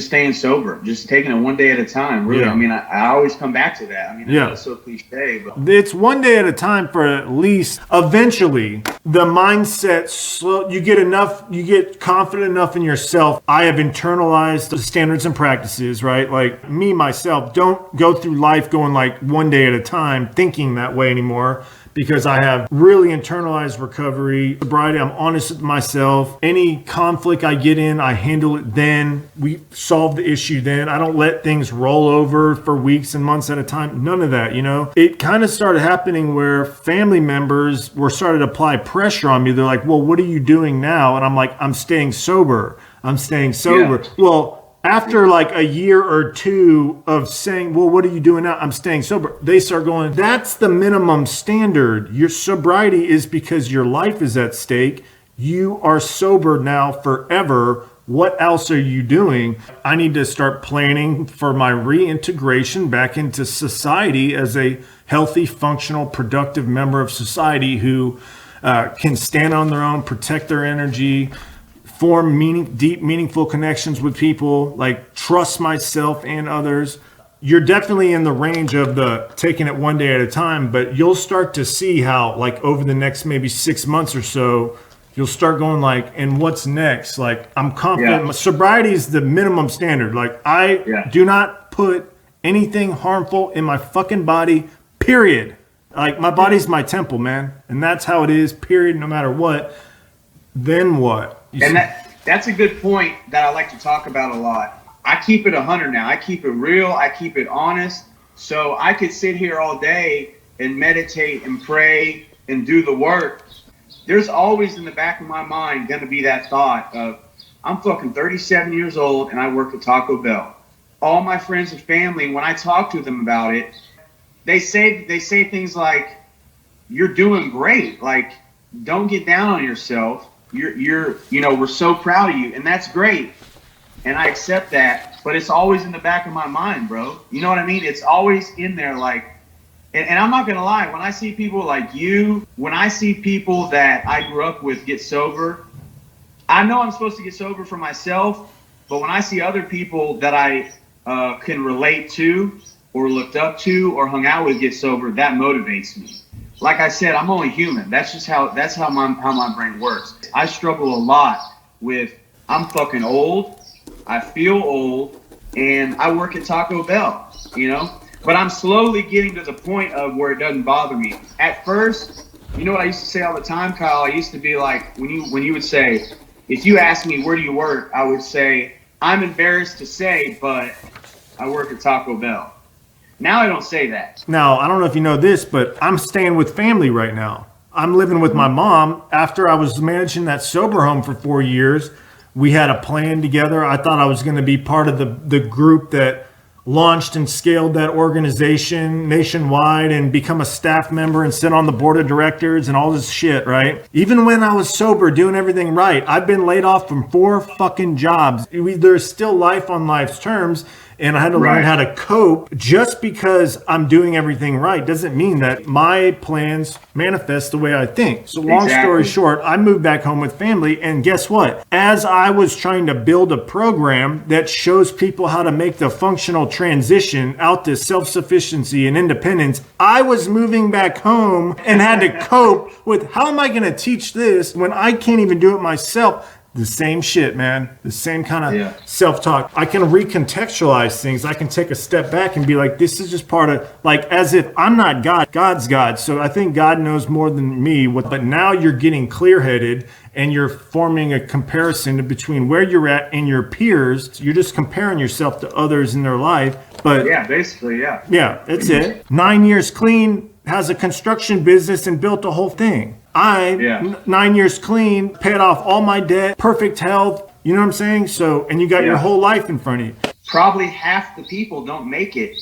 just staying sober, just taking it one day at a time. Really, I mean, I always come back to that. I mean, I know it's so cliche, but it's one day at a time for at least. Eventually, the mindset, you get confident enough in yourself. I have internalized the standards and practices, right? Like me, myself, don't go through life going like one day at a time, thinking that way anymore. Because I have really internalized recovery, sobriety. I'm honest with myself. Any conflict I get in, I handle it then. We solve the issue then. I don't let things roll over for weeks and months at a time. None of that, It kind of started happening where family members were starting to apply pressure on me. They're like, well, what are you doing now? And I'm like, I'm staying sober. Yeah. Well, after like a year or two of saying, well, what are you doing now? I'm staying sober. They start going, that's the minimum standard. Your sobriety is because your life is at stake. You are sober now forever. What else are you doing? I need to start planning for my reintegration back into society as a healthy, functional, productive member of society who can stand on their own, protect their energy, form deep, meaningful connections with people, like trust myself and others. You're definitely in the range of the taking it one day at a time, but you'll start to see how like over the next maybe 6 months or so, you'll start going like, and what's next? Like I'm confident. My sobriety is the minimum standard. Like I do not put anything harmful in my fucking body, period. Like my body's my temple, man. And that's how it is, period, no matter what. Then what? And that's a good point that I like to talk about a lot. I keep it 100 now. I keep it real. I keep it honest. So I could sit here all day and meditate and pray and do the work. There's always in the back of my mind going to be that thought of, I'm fucking 37 years old and I work at Taco Bell. All my friends and family, when I talk to them about it, they say things like, you're doing great. Like, don't get down on yourself. We're so proud of you, and that's great, and I accept that, but it's always in the back of my mind, bro. You know what I mean? It's always in there, like, and I'm not gonna lie, when I see people like you, when I see people that I grew up with get sober, I know I'm supposed to get sober for myself, but when I see other people that I can relate to or looked up to or hung out with get sober, that motivates me. Like I said, I'm only human. That's how my brain works. I struggle a lot with, I'm fucking old, I feel old, and I work at Taco Bell, But I'm slowly getting to the point of where it doesn't bother me. At first, you know what I used to say all the time, Kyle? I used to be like, when you would say, if you ask me, where do you work? I would say, I'm embarrassed to say, but I work at Taco Bell. Now I don't say that. Now, I don't know if you know this, but I'm staying with family right now. I'm living with my mom. After I was managing that sober home for 4 years, we had a plan together. I thought I was going to be part of the group that launched and scaled that organization nationwide and become a staff member and sit on the board of directors and all this shit, right? Even when I was sober, doing everything right, I've been laid off from 4 fucking jobs. There's still life on life's terms. And I had to learn how to cope. Just because I'm doing everything right doesn't mean that my plans manifest the way I think. So long story short, I moved back home with family. And guess what? As I was trying to build a program that shows people how to make the functional transition out to self-sufficiency and independence, I was moving back home and had to cope with, how am I going to teach this when I can't even do it myself? The same shit, man. The same kind of self-talk. I can recontextualize things. I can take a step back and be like, this is just part of, like, as if I'm not God, God's God. So I think God knows more than me. But now you're getting clear-headed and you're forming a comparison between where you're at and your peers. You're just comparing yourself to others in their life. But yeah, basically, yeah. Yeah, that's it. 9 years clean, has a construction business and built the whole thing. 9 years clean, paid off all my debt, perfect health. You know what I'm saying? So, and you got your whole life in front of you. Probably half the people don't make it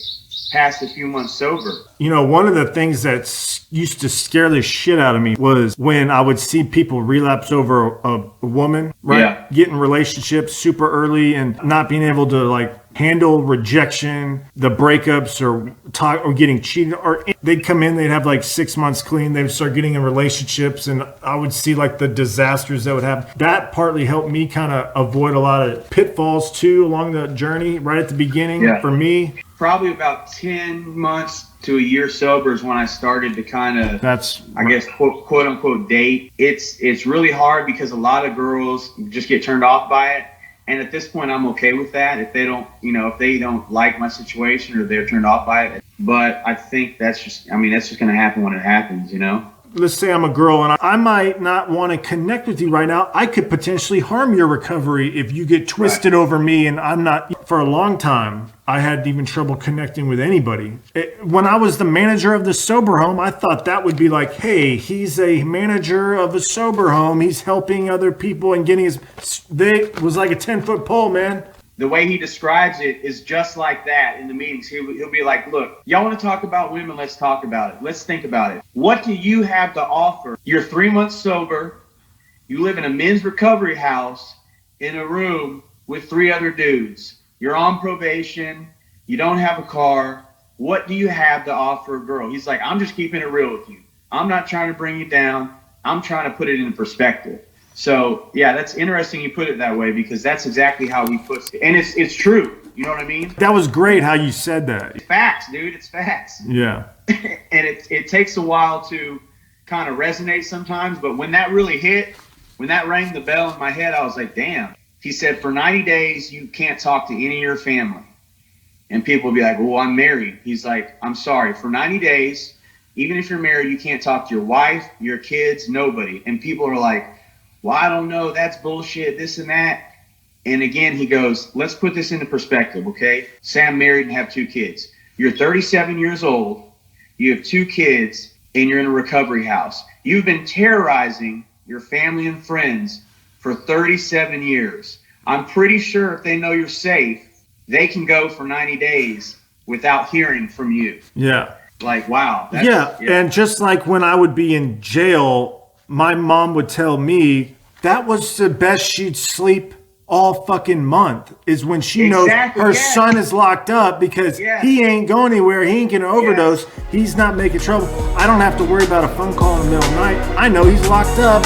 past a few months sober. One of the things that used to scare the shit out of me was when I would see people relapse over a woman, right? Get in relationships super early and not being able to like handle rejection, the breakups, or getting cheated, or they'd come in, they'd have like 6 months clean, they'd start getting in relationships, and I would see like the disasters that would happen. That partly helped me kind of avoid a lot of pitfalls too along the journey right at the beginning for me. Probably about 10 months to a year sober is when I started to kind of, I guess, quote unquote date. It's really hard because a lot of girls just get turned off by it. And at this point, I'm okay with that. If they don't, if they don't like my situation or they're turned off by it. But I think that's just going to happen when it happens, Let's say I'm a girl and I might not want to connect with you right now. I could potentially harm your recovery if you get twisted over me, and I'm not. For a long time, I had even trouble connecting with anybody. When I was the manager of the sober home, I thought that would be like, hey, he's a manager of a sober home. He's helping other people and getting it was like a 10-foot pole, man. The way he describes it is just like that in the meetings. He'll be like, look, y'all want to talk about women? Let's talk about it. Let's think about it. What do you have to offer? You're 3 months sober. You live in a men's recovery house in a room with 3 other dudes. You're on probation. You don't have a car. What do you have to offer a girl? He's like, I'm just keeping it real with you. I'm not trying to bring you down. I'm trying to put it in perspective. So, yeah, that's interesting you put it that way, because that's exactly how he puts it. And it's true. You know what I mean? That was great how you said that. It's facts, dude. It's facts. Yeah. And it takes a while to kind of resonate sometimes. But when that really hit, when that rang the bell in my head, I was like, damn. He said, for 90 days, you can't talk to any of your family. And people will be like, well, I'm married. He's like, I'm sorry. For 90 days, even if you're married, you can't talk to your wife, your kids, nobody. And people are like, well, I don't know, that's bullshit, this and that. And again, he goes, let's put this into perspective, okay? Say I'm married and have 2 kids. You're 37 years old, you have 2 kids, and you're in a recovery house. You've been terrorizing your family and friends for 37 years. I'm pretty sure if they know you're safe, they can go for 90 days without hearing from you. Yeah. Like, wow. Yeah, and just like when I would be in jail, my mom would tell me that was the best she'd sleep all fucking month, is when she knows her son is locked up, because he ain't going anywhere. He ain't going to overdose. He's not making trouble. I don't have to worry about a phone call in the middle of the night. I know he's locked up.